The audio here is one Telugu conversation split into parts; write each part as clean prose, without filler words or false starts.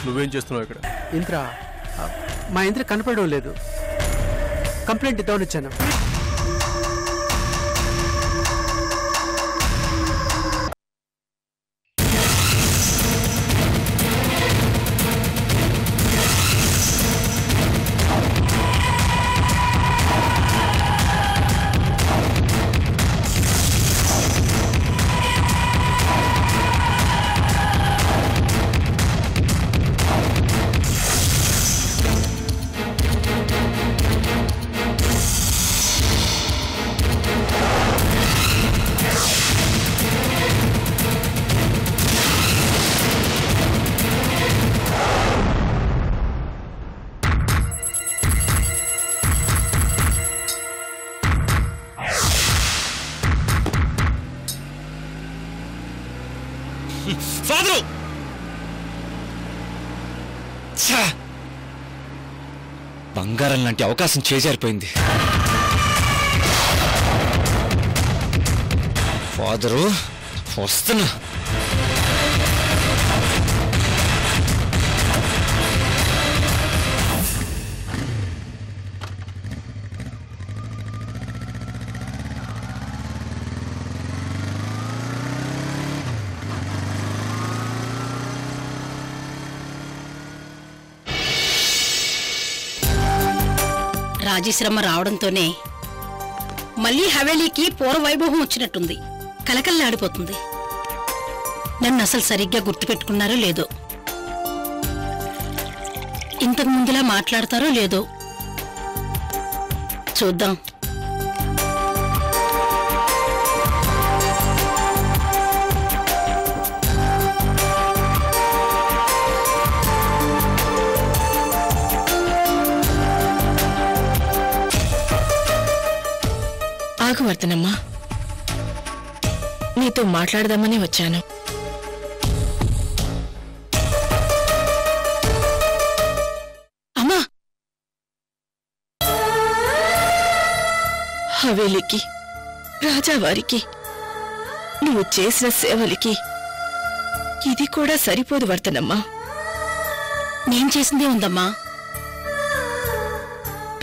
నువ్వేం చేస్తున్నావు ఇక్కడ? ఇంద్ర, మా ఇంద్ర కనపడడం లేదు. కంప్లైంట్ ఇద్దామని వచ్చాను. ఫాదరు! బంగారం లాంటి అవకాశం చేజారిపోయింది. ఫాదరు వస్తున్నా. రాజశ్రమ రావడంతోనే మళ్ళీ హవేలీకి పూర్వవైభవం వచ్చినట్టుంది. కలకల్లాడిపోతుంది. నన్ను అసలు సరిగ్గా గుర్తుపెట్టుకున్నారో లేదో, ఇంతకు ముందులా మాట్లాడతారో లేదో చూద్దాం. ఆగువర్తనమ్మా, నీతో మాట్లాడదామని వచ్చాను. అమ్మా, హవేలీకి, రాజావారికి నువ్వు చేసిన సేవలకి ఇది కూడా సరిపోదు వర్తనమ్మా. నేను చేసిందే ఉందమ్మా.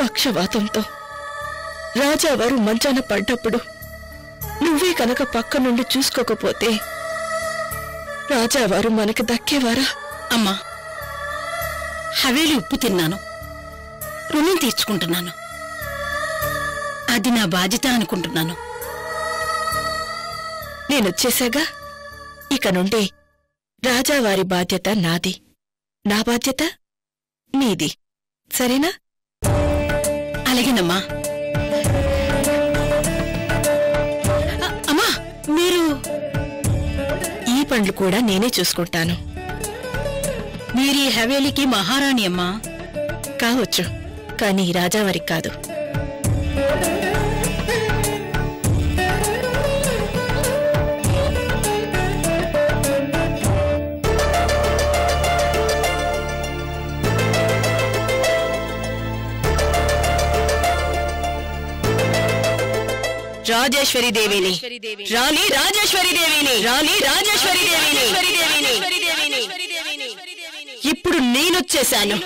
పక్షవాతంతో రాజావారు మంచాన పడ్డప్పుడు నువ్వే కనుక పక్క నుండి చూసుకోకపోతే రాజావారు మనకు దక్కేవారా? అమ్మా, హవేలి ఉప్పు తిన్నాను, రుణం తీర్చుకుంటున్నాను. అది నా బాధ్యత అనుకుంటున్నాను. నేనొచ్చేశాగా, ఇక నుండి రాజావారి బాధ్యత నాది, నా బాధ్యత నీది. సరేనా? అలాగేనమ్మా. అమ్మా, మీరు ఈ పనులు కూడా నేనే చూసుకుంటాను. మీరీ హవేలీకి మహారాణి అమ్మా. కావచ్చు, కానీ రాజావారికి కాదు. రాజేశ్వరి దేవిని, రాణి రాజేశ్వరి దేవిని, రాణి రాజేశ్వరి దేవిని. ఇప్పుడు నేనొచ్చేశాను,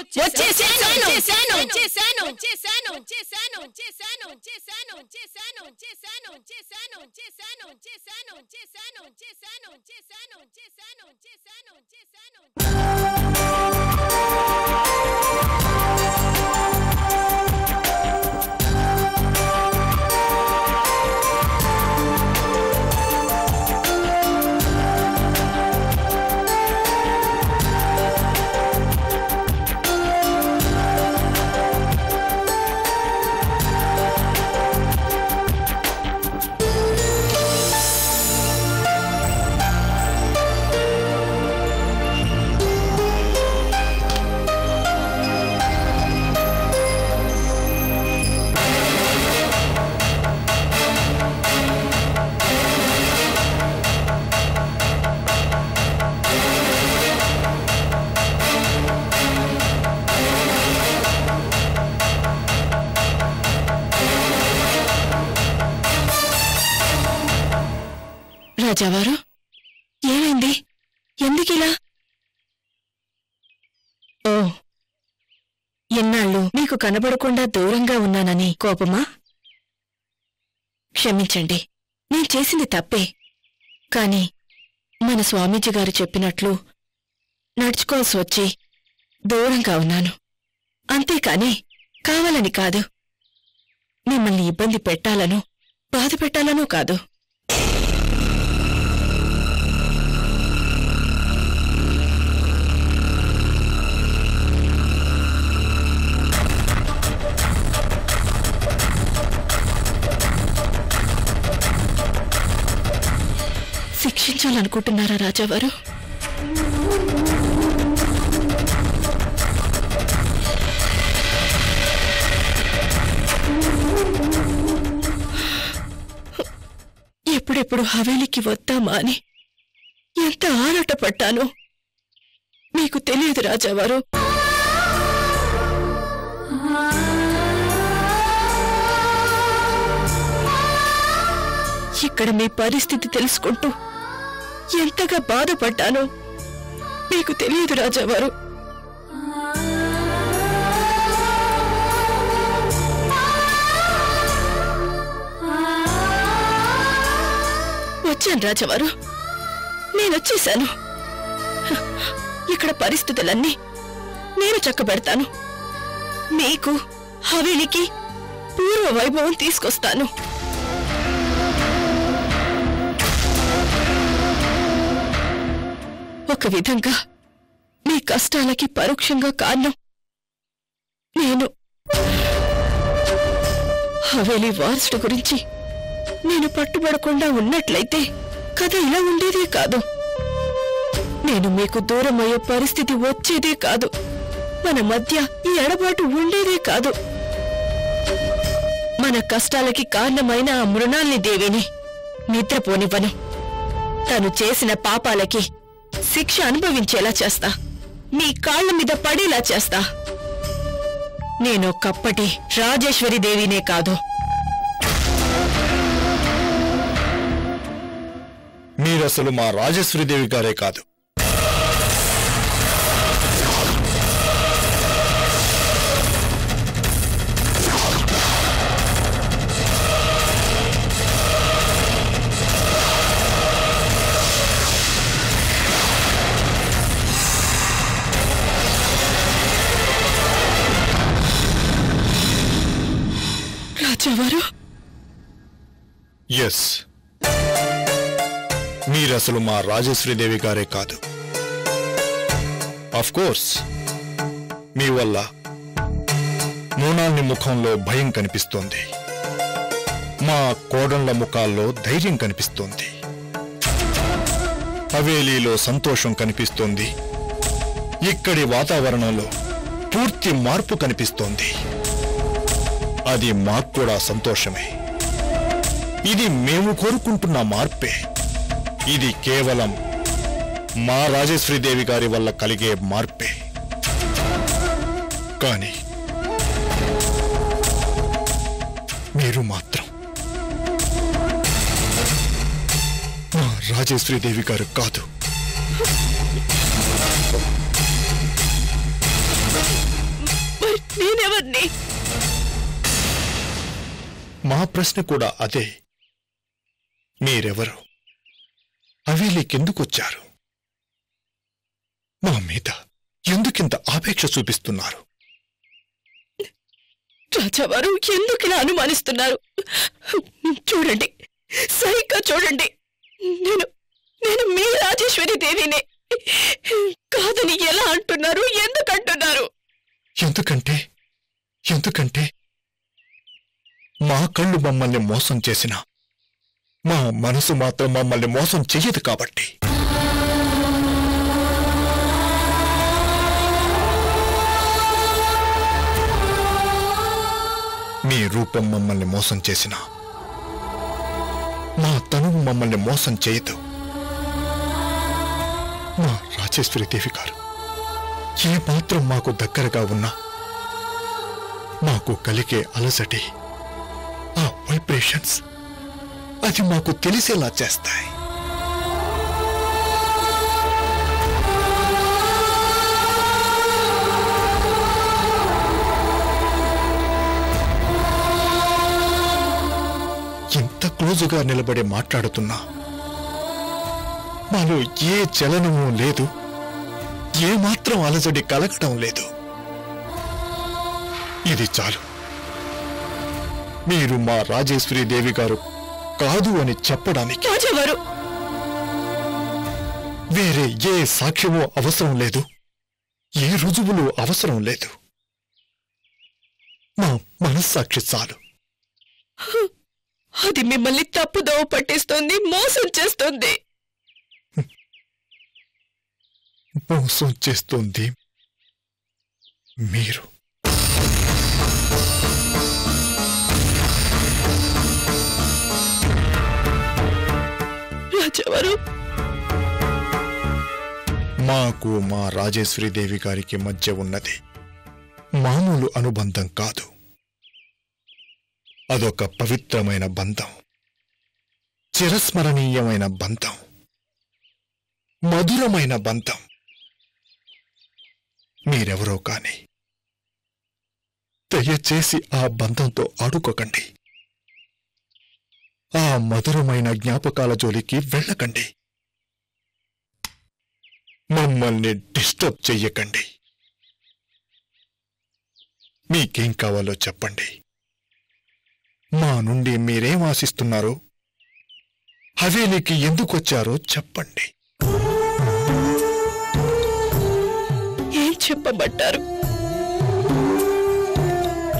రాజావారు ఏమైంది? ఎందుకిలా? మీకు కనబడకుండా దూరంగా ఉన్నానని కోపమా? క్షమించండి, నేను చేసింది తప్పే. కాని మన స్వామీజీ గారు చెప్పినట్లు నడుచుకోవాల్సి వచ్చి దూరంగా ఉన్నాను. అంతేకాని కావాలని కాదు, మిమ్మల్ని ఇబ్బంది పెట్టాలనో బాధ పెట్టాలనో కాదు. శిక్షించాలనుకుంటున్నారా రాజావారు? ఎప్పుడెప్పుడు హవేలీకి వద్దామా అని ఎంత ఆరాటపడ్డానో మీకు తెలియదు రాజావారు. ఇక్కడ మీ పరిస్థితి తెలుసుకుంటూ ఎంతగా బాధపడ్డానో మీకు తెలియదు రాజావారు. వచ్చాను రాజావారు, నేనొచ్చేశాను. ఇక్కడ పరిస్థితులన్నీ నేను చక్కబెడతాను. మీకు హవేలీకి పూర్వ వైభవం తీసుకొస్తాను. ఒక విధంగా మీ కష్టాలకి పరోక్షంగా కారణం నేను. హవేలీ వారసుడు గురించి నేను పట్టుబడకుండా ఉన్నట్లయితే కథ ఇలా ఉండేదే కాదు. నేను మీకు దూరమయ్యే పరిస్థితి వచ్చేదే కాదు. మన మధ్య ఈ ఎడబాటు ఉండేదే కాదు. మన కష్టాలకి కారణమైన ఆ మృణాల్ని దేవిని నిద్రపోనివ్వను. తను చేసిన పాపాలకి శిక్ష అనుభవించేలా చేస్తా. మీ కాళ్ల మీద పడేలా చేస్తా. నేనొక్కప్పటి రాజేశ్వరి దేవినే కాదు. మీరసలు మా రాజేశ్వరీదేవి గారే కాదు. రాజావారు, ఎస్, మీరసలు మా రాజేశ్వరీదేవి గారే కాదు. ఆఫ్ కోర్స్ మీ వల్ల మృణాల్ని ముఖంలో భయం కనిపిస్తోంది. మా కోడళ్ల ముఖాల్లో ధైర్యం కనిపిస్తోంది. హవేలీలో సంతోషం కనిపిస్తోంది. ఇక్కడి వాతావరణంలో పూర్తి మార్పు కనిపిస్తోంది. అది మాకు కూడా సంతోషమే. ఇది మేము కోరుకుంటున్న మార్పే. ఇది కేవలం మా రాజేశ్వరీదేవి గారి వల్ల కలిగే మార్పే. కానీ మీరు మాత్రం మా రాజేశ్వరీదేవి గారు కాదు. నేనెవర్ని? మా ప్రశ్న కూడా అదే. మీరెవరు? హవేలీకెందుకొచ్చారు? మా మీద ఎందుకింత ఆపేక్ష చూపిస్తున్నారు? రాజావారు, ఎందుకిలా అనుమానిస్తున్నారు? చూడండి, సరిగ్గా చూడండి. నేను మీ రాజేశ్వరి దేవినే కాదని ఎలా అంటున్నారు? ఎందుకంటున్నారు? ఎందుకంటే మా కళ్ళు మమ్మల్ని మోసం చేసినా మా మనసు మాత్రం మమ్మల్ని మోసం చెయ్యదు కాబట్టి. మీ రూపం మమ్మల్ని మోసం చేసినా మా తనువు మమ్మల్ని మోసం చేయదు. మా రాజేశ్వరీదేవి గారు ఏ మాత్రం మాకు దగ్గరగా ఉన్నా మాకు కలిగే అలసటి, ఆ వైబ్రేషన్స్ అది మాకు తెలిసేలా చేస్తాయి. పోజుగా నిలబడి మాట్లాడుతున్నా మాలో ఏ చలనమూ లేదు, ఏమాత్రం అలజడి కలగటం లేదు. ఇది చాలు. మీరు మా రాజేశ్వరీదేవి గారు కాదు అని చెప్పడానికి రాజావారు, వేరే ఏ సాక్ష్యమో అవసరం లేదు, ఏ రుజువులు అవసరం లేదు. మా మనస్సాక్షి చాలు. అది మిమ్మల్ని తప్పుదోవ పట్టిస్తుంది, మోసం చేస్తుంది. మోసం చేస్తుంది మీరు. రాజావారు, మాకు మా రాజేశ్వరీదేవి గారికి మధ్య ఉన్నది మామూలు అనుబంధం కాదు. అదొక పవిత్రమైన బంధం, చిరస్మరణీయమైన బంధం, మధురమైన బంధం. మీరెవరో కాని దయచేసి ఆ బంధంతో ఆడుకోకండి. ఆ మధురమైన జ్ఞాపకాల జోలికి వెళ్ళకండి. మమ్మల్ని డిస్టర్బ్ చెయ్యకండి. మీకేం కావాలో చెప్పండి. మా నుండి మీరేం ఆశిస్తున్నారో, హవేలీకి ఎందుకొచ్చారో చెప్పండి. ఏం చెప్పమంటారు?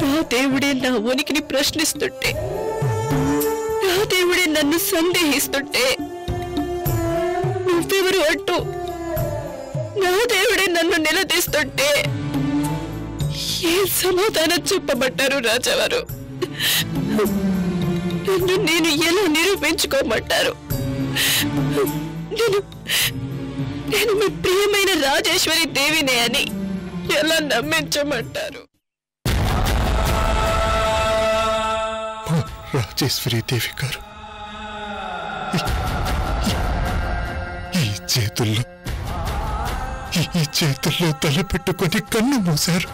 నా దేవుడే నా ఉనికిని ప్రశ్నిస్తుంటే, నా దేవుడే నన్ను సందేహిస్తుంటే, నువ్వెవరు అంటూ నా దేవుడే నన్ను నిలదీస్తుంటే ఏం సమాధానం చెప్పమంటారు రాజావారు? నన్ను నేను ఎలా నిరూపించుకోమంటారు? నేను మీ ప్రియమైన రాజేశ్వరి దేవినే అని ఎలా నమ్మించమంటారు? రాజేశ్వరీదేవి గారు, ఈ చేతుల్లో తలపెట్టుకొని కన్ను మూశారు.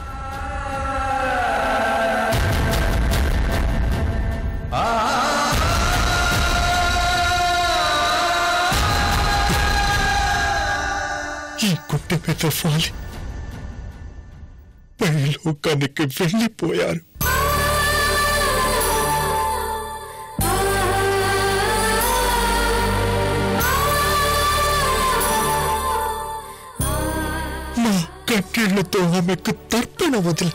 ఈ గుండె మీద వాలి పైలోకానికి వెళ్ళిపోయారు. మా కన్నీళ్లతో ఆమెకు తర్పణ వదిలి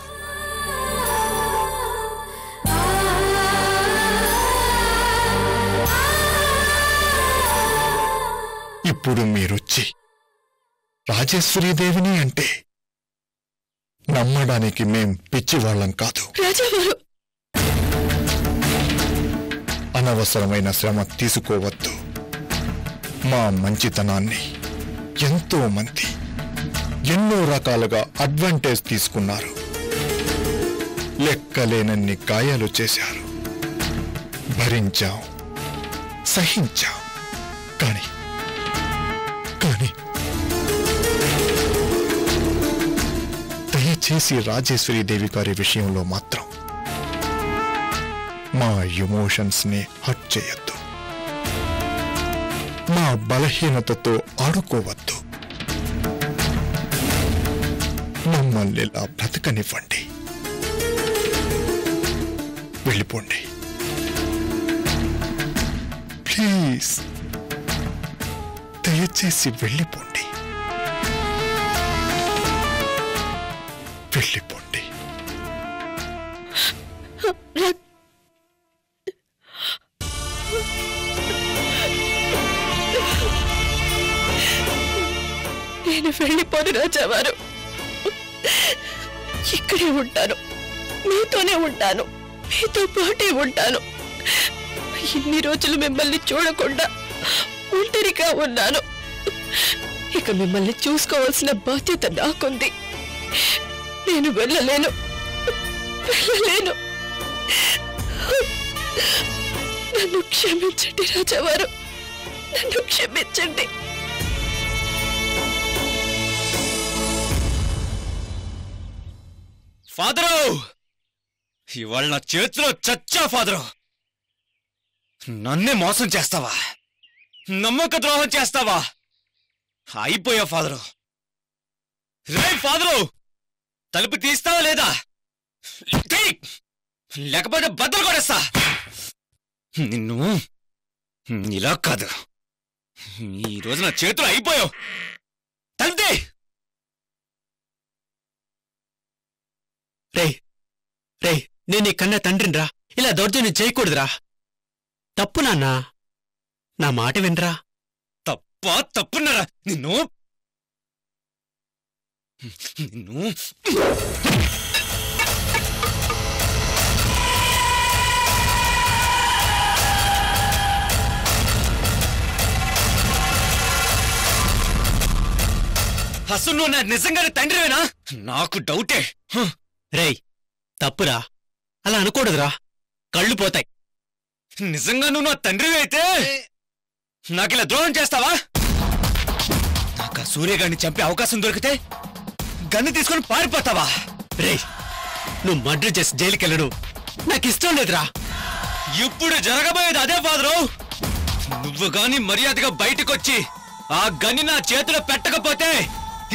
ఇప్పుడు మీరొచ్చి రాజేశ్వరీదేవిని అంటే నమ్మడానికి మేం పిచ్చివాళ్లం కాదు. అనవసరమైన శ్రమ తీసుకోవద్దు. మా మంచితనాన్ని ఎంతో మంది ఎన్నో రకాలుగా అడ్వాంటేజ్ తీసుకున్నారు. లెక్కలేనన్ని గాయాలు చేశారు. భరించాం, సహించాం. కానీ దయచేసి రాజేశ్వరీదేవి గారి విషయంలో మాత్రం మా ఎమోషన్స్ ని హర్ట్ చేయొద్దు. మా బలహీనతతో ఆడుకోవద్దు. మమ్మల్ని ఇలా బ్రతకనివ్వండి. వెళ్ళిపోండి ప్లీజ్. దయచేసి వెళ్ళిపోండి. వెళ్ళిపోండి. నేను వెళ్ళిపోను రాజావారు. ఇక్కడే ఉంటాను, మీతోనే ఉంటాను, మీతో పాటే ఉంటాను. ఇన్ని రోజులు మిమ్మల్ని చూడకుండా ఒంటరిగా ఉన్నాను. ఇక మిమ్మల్ని చూసుకోవాల్సిన బాధ్యత నాకుంది. నేను వెళ్ళలేను. నన్ను క్షమించండి రాజావారు, నన్ను క్షమించండి. ఫాదరు, ఇవాళ నా చేతిలో చచ్చా ఫాదరు. నన్నే మోసం చేస్తావా? నమ్మక ద్రోహం చేస్తావా? అయిపోయా ఫాదరు. రే ఫాదరు, తలుపు తీస్తావా లేదా? లేకపోతే బద్దలు కొడేస్తా. నిన్ను ఇలా కాదు, ఈ రోజు నా చేతులు అయిపోయావు. తలుపుతే. రే రే, నేను నీ కన్నా తండ్రినిరా, ఇలా దౌర్జన్యం చేయకూడదురా. తప్పు నాన్నా, నా మాట వినరా. తప్పున్నారా? నిన్ను నిన్ను అసలు నువ్వు నా నిజంగానే తండ్రివేనా? నాకు డౌటే. రేయ్, తప్పురా, అలా అనకూడదురా, కళ్ళు పోతాయి. నిజంగా నువ్వు నా తండ్రివి అయితే నాకిలా ద్రోహం చేస్తావా? నాకు ఆ సూర్యగాడిని చంపే అవకాశం దొరికితే గన్ను తీసుకొని పారిపోతావా? రేయ్, నువ్వు మర్డర్ చేసి జైలుకెళ్ళడు నాకు ఇష్టం లేదురా. ఇప్పుడు జరగబోయేది అదే ఫాదరు. నువ్వు గాని మర్యాదగా బయటకొచ్చి ఆ గన్ని నా చేతిలో పెట్టకపోతే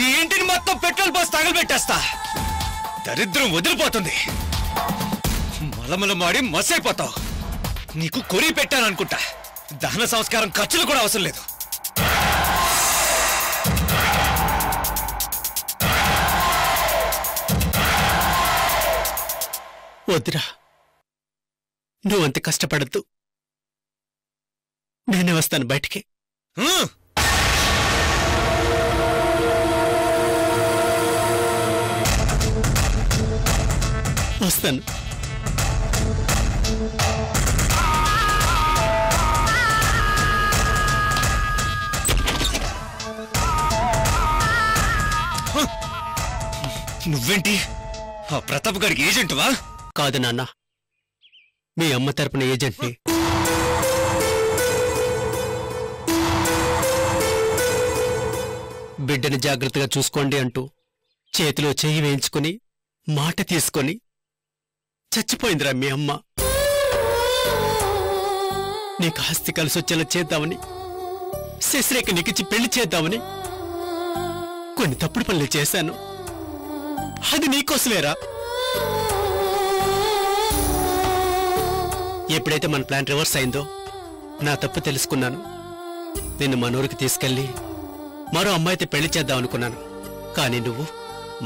ఈ ఇంటిని మొత్తం పెట్రోల్ పోసి తగలబెట్టేస్తా. దరిద్రం వదిలిపోతుంది, మలమల మాడి మసైపోతావు. నీకు కొరి పెట్టాననుకుంటా. దహన సంస్కారం ఖర్చులు కూడా అవసరం లేదు. వద్దురా, నువ్వంత కష్టపడద్దు. నేనే వస్తాను బయటికి. వస్తాను. నువ్వేంటి ఆ ప్రతాప్ గారికి ఏజెంటువా? కాదు నాన్న, మీ అమ్మ తరపున ఏజెంట్ని. బిడ్డని జాగ్రత్తగా చూసుకోండి అంటూ చేతిలో చెయ్యి వేయించుకుని మాట తీసుకొని చచ్చిపోయిందిరా మీ అమ్మ. నీకు ఆస్తి కలిసొచ్చేలా చేద్దామని, శశిరేఖ నీకిచ్చి పెళ్లి చేద్దామని కొన్ని తప్పుడు పనులు చేశాను. అది నీకోసలేరా. ఎప్పుడైతే మన ప్లాన్ రివర్స్ అయిందో నా తప్పు తెలుసుకున్నాను. నిన్ను మనూరికి తీసుకెళ్లి మరో అమ్మాయితో పెళ్లి చేద్దాం అనుకున్నాను. కానీ నువ్వు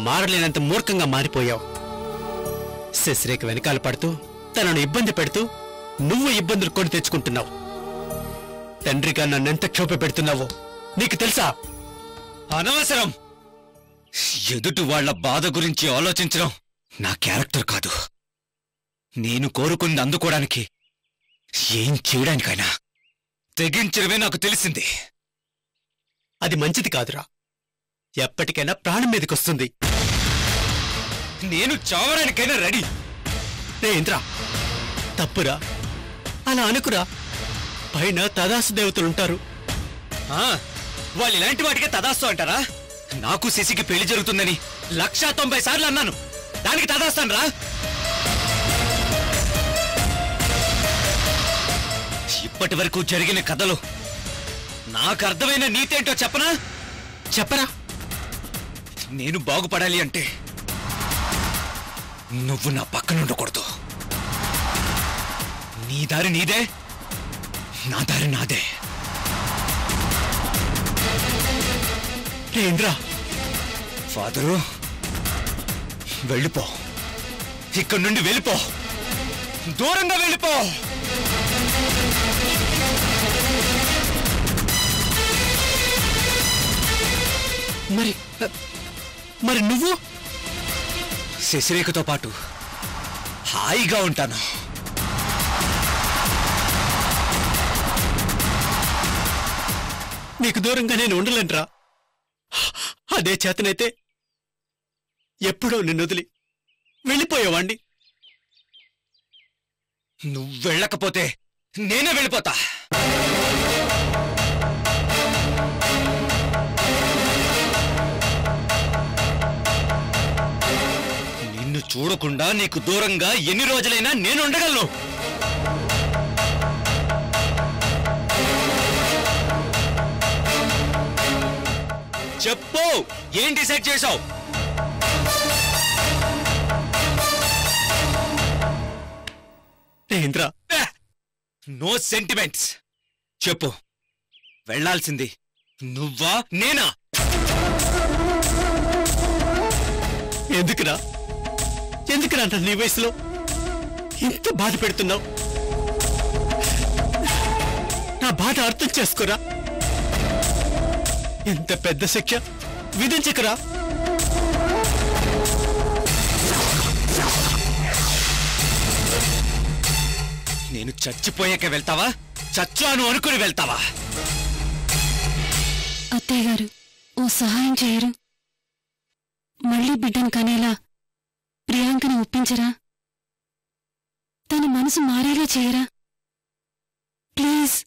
మారలేనంత మూర్ఖంగా మారిపోయావు. శశిరేఖ వెనకాల పడుతూ తనను ఇబ్బంది పెడుతూ నువ్వు ఇబ్బందులు కొని తెచ్చుకుంటున్నావు. తండ్రిగా నన్నెంత క్షోభ పెడుతున్నావో నీకు తెలుసా? అనవసరం. ఎదుటి వాళ్ల బాధ గురించి ఆలోచించడం నా క్యారెక్టర్ కాదు. నేను కోరుకుంది అందుకోవడానికి, ఏం చేయడానికైనా తెగించడమే నాకు తెలిసింది. అది మంచిది కాదురా. ఎప్పటికైనా ప్రాణం మీదకొస్తుంది. నేను చావడానికైనా రెడీ. రే ఇంద్రా, తప్పురా, అలా అనుకురా. పైన తదాసు దేవతలుంటారు. వాళ్ళు ఇలాంటి వాటికే తదాస్తు అంటారా? నాకు శశికి పెళ్లి జరుగుతుందని 190 సార్లు అన్నాను. దానికి తదాస్తాను రా. ఇప్పటి వరకు జరిగిన కథలు నాకు అర్థమైన నీతేంటో చెప్పనా? చెప్పరా. నేను బాగుపడాలి అంటే నువ్వు నా పక్కన ఉండకూడదు. నీ దారి నీదే, నా దారి నాదే. ఇంద్రా, ఫాదరు, వెళ్ళిపో. ఇక్కడి నుండి వెళ్ళిపో, దూరంగా వెళ్ళిపో. మరి నువ్వు? శశిరేఖతో పాటు హాయిగా ఉంటాను. నీకు దూరంగా నేను ఉండలేనురా. అదే చేతనైతే ఎప్పుడో నిన్ను వదిలి వెళ్ళిపోయేవాణ్ణి. నువ్వు వెళ్ళకపోతే నేనే వెళ్ళిపోతా. నిన్ను చూడకుండా నీకు దూరంగా ఎన్ని రోజులైనా నేను ఉండగలను. చెప్పు, ఏం డిసైడ్ చేసావు? Mahendra, no sentiments. చెప్పు, వెళ్ళాల్సింది నువ్వా నేనా? ఎందుకురా నన్ను నీ వయసులో ఇంత బాధ పెడుతున్నావు? నా బాధ అర్థం చేసుకోరా. ఎంత పెద్ద శిక్ష విధించకరా. నేను చచ్చిపోయాక వెళ్తావా? చచ్చాను అనుకుని వెళ్తావా? అత్తయ్య గారు, ఓ సహాయం చేయరు? మళ్ళీ బిడ్డను కనేలా ప్రియాంకని ఒప్పించరా? తన మనసు మారేలా చేయరా ప్లీజ్?